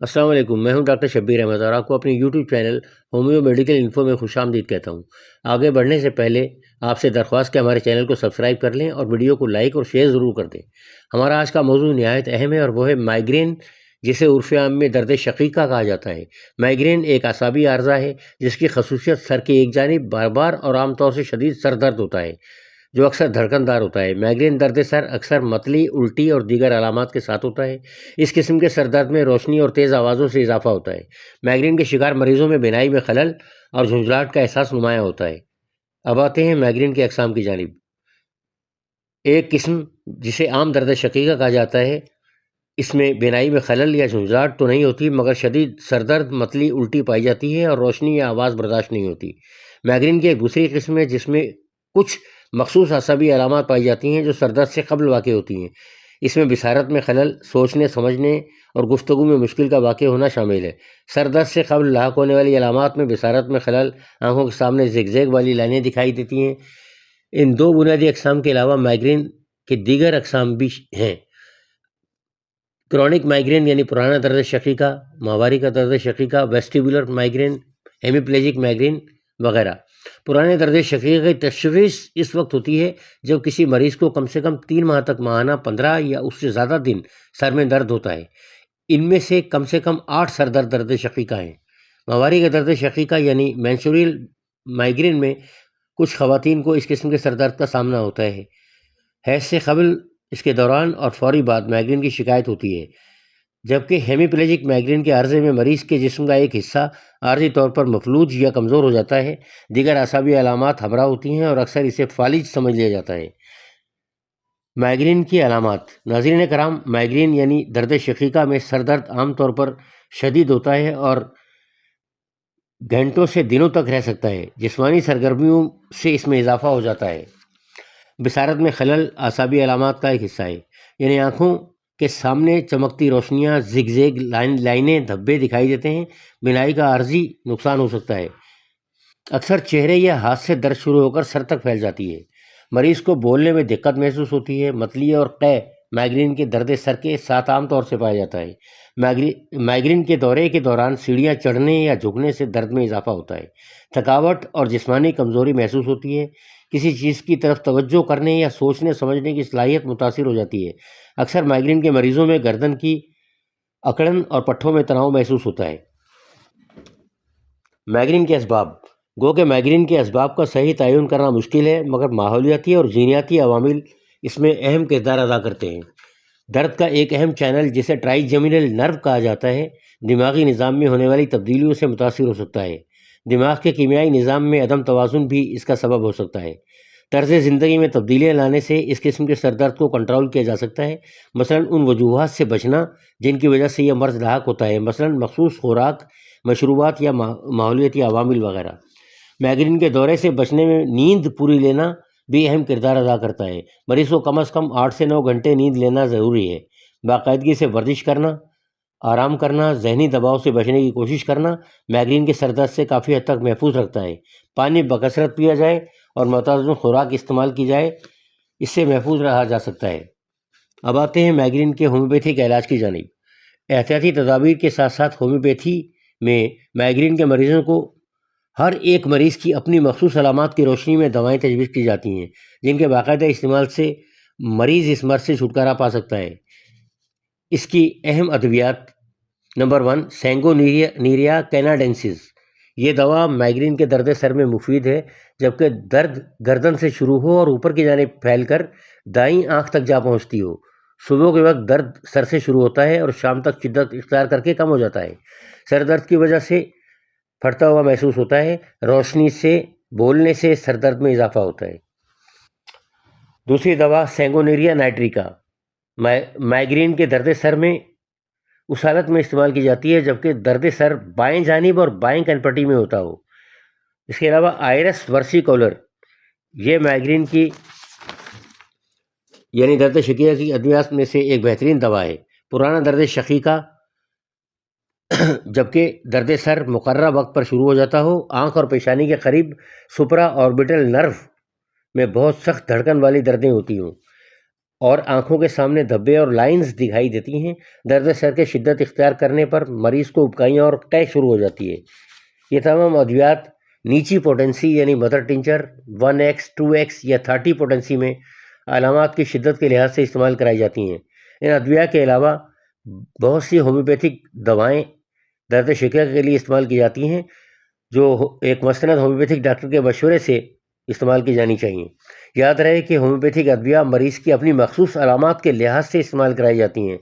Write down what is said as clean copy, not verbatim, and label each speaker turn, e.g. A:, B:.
A: السلام علیکم، میں ہوں ڈاکٹر شبیر احمد اور آپ کو اپنی YouTube channel homeo medical info میں خوش آمدید کہتا ہوں۔ آگے بڑھنے سے پہلے آپ سے درخواست کہ ہمارے چینل کو سبسکرائب کر لیں اور ویڈیو کو لائک اور شیئر ضرور کر دیں۔ ہمارا آج کا موضوع نہایت اہم ہے اور وہ ہے مائیگرین، جسے عرف عام میں درد شقیقہ کہا جاتا ہے۔ مائیگرین ایک اعصابی عارضہ ہے جس کی خصوصیت سر کی ایک جانب بار بار اور عام طور سے شدید سر درد ہوتا ہے، جو اکثر دھڑکن دار ہوتا ہے۔ مائیگرین درد سر اکثر متلی، الٹی اور دیگر علامات کے ساتھ ہوتا ہے۔ اس قسم کے سر درد میں روشنی اور تیز آوازوں سے اضافہ ہوتا ہے۔ مائیگرین کے شکار مریضوں میں بینائی میں خلل اور جھنجھلاہٹ کا احساس نمایاں ہوتا ہے۔ اب آتے ہیں مائیگرین کے اقسام کی جانب۔ ایک قسم جسے عام درد شقیقہ کہا جاتا ہے، اس میں بینائی میں خلل یا جھنجھلاہٹ تو نہیں ہوتی، مگر شدید سر درد، متلی، الٹی پائی جاتی ہے اور روشنی یا آواز برداشت نہیں ہوتی۔ مائیگرین کی ایک دوسری قسم ہے جس میں کچھ مخصوص اعصابی علامات پائی جاتی ہیں جو سر درد سے قبل واقع ہوتی ہیں۔ اس میں بصارت میں خلل، سوچنے سمجھنے اور گفتگو میں مشکل کا واقع ہونا شامل ہے۔ سر درد سے قبل لاحق ہونے والی علامات میں بصارت میں خلل، آنکھوں کے سامنے زگ زگ والی لائنیں دکھائی دیتی ہیں۔ ان دو بنیادی اقسام کے علاوہ مائیگرین کے دیگر اقسام بھی ہیں۔ کرونک مائیگرین یعنی پرانا درد شقیقہ، ماہواری کا درد شقیقہ، ویسٹیبولر مائیگرین، ہیمیپلیجک مائیگرین وغیرہ۔ پرانے درد شقیقہ کی تشخیص اس وقت ہوتی ہے جب کسی مریض کو کم سے کم 3 ماہ تک ماہانہ 15 یا اس سے زیادہ دن سر میں درد ہوتا ہے۔ ان میں سے کم 8 سر درد شقیقہ ہیں۔ ماہواری کا درد شقیقہ یعنی مینسوریل مائیگرین میں کچھ خواتین کو اس قسم کے سر درد کا سامنا ہوتا ہے۔ حیض سے قبل، اس کے دوران اور فوری بعد مائیگرین کی شکایت ہوتی ہے، جبکہ ہیمیپلیجک مائیگرین کے عارضے میں مریض کے جسم کا ایک حصہ عارضی طور پر مفلوج یا کمزور ہو جاتا ہے۔ دیگر اعصابی علامات ہمراہ ہوتی ہیں اور اکثر اسے فالج سمجھ لیا جاتا ہے۔ مائیگرین کی علامات۔ ناظرین کرام، مائیگرین یعنی درد شقیقہ میں سر درد عام طور پر شدید ہوتا ہے اور گھنٹوں سے دنوں تک رہ سکتا ہے۔ جسمانی سرگرمیوں سے اس میں اضافہ ہو جاتا ہے۔ بصارت میں خلل اعصابی علامات کا ایک حصہ ہے، یعنی آنکھوں کے سامنے چمکتی روشنیاں، زگ زگ لائنیں، دھبے دکھائی دیتے ہیں۔ بینائی کا عارضی نقصان ہو سکتا ہے۔ اکثر چہرے یا ہاتھ سے درد شروع ہو کر سر تک پھیل جاتی ہے۔ مریض کو بولنے میں دقت محسوس ہوتی ہے۔ متلی اور قے مائیگرین کے درد سر کے ساتھ عام طور سے پایا جاتا ہے۔ مائیگرین کے دورے کے دوران سیڑھیاں چڑھنے یا جھکنے سے درد میں اضافہ ہوتا ہے۔ تھکاوٹ اور جسمانی کمزوری محسوس ہوتی ہے۔ کسی چیز کی طرف توجہ کرنے یا سوچنے سمجھنے کی صلاحیت متاثر ہو جاتی ہے۔ اکثر مائیگرین کے مریضوں میں گردن کی اکڑن اور پٹھوں میں تناؤ محسوس ہوتا ہے۔ مائیگرین کے اسباب۔ گو کہ مائیگرین کے اسباب کا صحیح تعین کرنا مشکل ہے، مگر ماحولیاتی اور جینیاتی عوامل اس میں اہم کردار ادا کرتے ہیں۔ درد کا ایک اہم چینل، جسے ٹرائیجیمینل نرو کہا جاتا ہے، دماغی نظام میں ہونے والی تبدیلیوں سے متاثر ہو سکتا ہے۔ دماغ کے کیمیائی نظام میں عدم توازن بھی اس کا سبب ہو سکتا ہے۔ طرز زندگی میں تبدیلیاں لانے سے اس قسم کے سر درد کو کنٹرول کیا جا سکتا ہے، مثلاً ان وجوہات سے بچنا جن کی وجہ سے یہ مرض لاحق ہوتا ہے، مثلاً مخصوص خوراک، مشروبات یا ماحولیاتی عوامل وغیرہ۔ مائیگرین کے دورے سے بچنے میں نیند پوری لینا بھی اہم کردار ادا کرتا ہے۔ مریض کو کم از کم 8 سے 9 گھنٹے نیند لینا ضروری ہے۔ باقاعدگی سے ورزش کرنا، آرام کرنا، ذہنی دباؤ سے بچنے کی کوشش کرنا مائیگرین کے سر درد سے کافی حد تک محفوظ رکھتا ہے۔ پانی بکثرت پیا جائے اور متوازن خوراک استعمال کی جائے، اس سے محفوظ رہا جا سکتا ہے۔ اب آتے ہیں مائیگرین کے ہومیوپیتھی کے علاج کی جانب۔ احتیاطی تدابیر کے ساتھ ساتھ ہومیوپیتھی میں مائیگرین کے مریضوں کو ہر ایک مریض کی اپنی مخصوص علامات کی روشنی میں دوائیں تجویز کی جاتی ہیں، جن کے باقاعدہ استعمال سے مریض اس مرض سے چھٹکارا پا سکتا ہے۔ اس کی اہم ادویات: نمبر 1، سینگونیریا کیناڈینسس۔ یہ دوا مائیگرین کے درد سر میں مفید ہے، جبکہ درد گردن سے شروع ہو اور اوپر کی جانب پھیل کر دائیں آنکھ تک جا پہنچتی ہو۔ صبح کے وقت درد سر سے شروع ہوتا ہے اور شام تک شدت اختیار کر کے کم ہو جاتا ہے۔ سر درد کی وجہ سے پھٹتا ہوا محسوس ہوتا ہے۔ روشنی سے بولنے سے سر درد میں اضافہ ہوتا ہے۔ دوسری دوا سینگونیریا نائٹریکا مائیگرین کے درد سر میں اس حالت میں استعمال کی جاتی ہے جبکہ درد سر بائیں جانب اور بائیں کن-پٹی میں ہوتا ہو۔ اس کے علاوہ آئرس ورسیکولر، یہ مائیگرین کی یعنی درد شقیقہ کی ادویات میں سے ایک بہترین دوا ہے۔ پرانا درد شقیقہ جبکہ درد سر مقررہ وقت پر شروع ہو جاتا ہو، آنکھ اور پیشانی کے قریب سپرا آربیٹل نرو میں بہت سخت دھڑکن والی دردیں ہوتی ہوں اور آنکھوں کے سامنے دھبے اور لائنز دکھائی دیتی ہیں۔ درد سر کے شدت اختیار کرنے پر مریض کو ابکائیاں اور ٹے شروع ہو جاتی ہے۔ یہ تمام ادویات نیچی پوٹنسی یعنی مدر ٹنچر 1x 2x یا 30 پوٹنسی میں علامات کی شدت کے لحاظ سے استعمال کرائی جاتی ہیں۔ ان ادویات کے علاوہ بہت سی ہومیوپیتھک دوائیں درد شکر کے لیے استعمال کی جاتی ہیں، جو ایک مستند ہومیوپیتھک ڈاکٹر کے مشورے سے استعمال کی جانی چاہیے۔ یاد رہے کہ ہومیوپیتھک ادویہ مریض کی اپنی مخصوص علامات کے لحاظ سے استعمال کرائی جاتی ہیں۔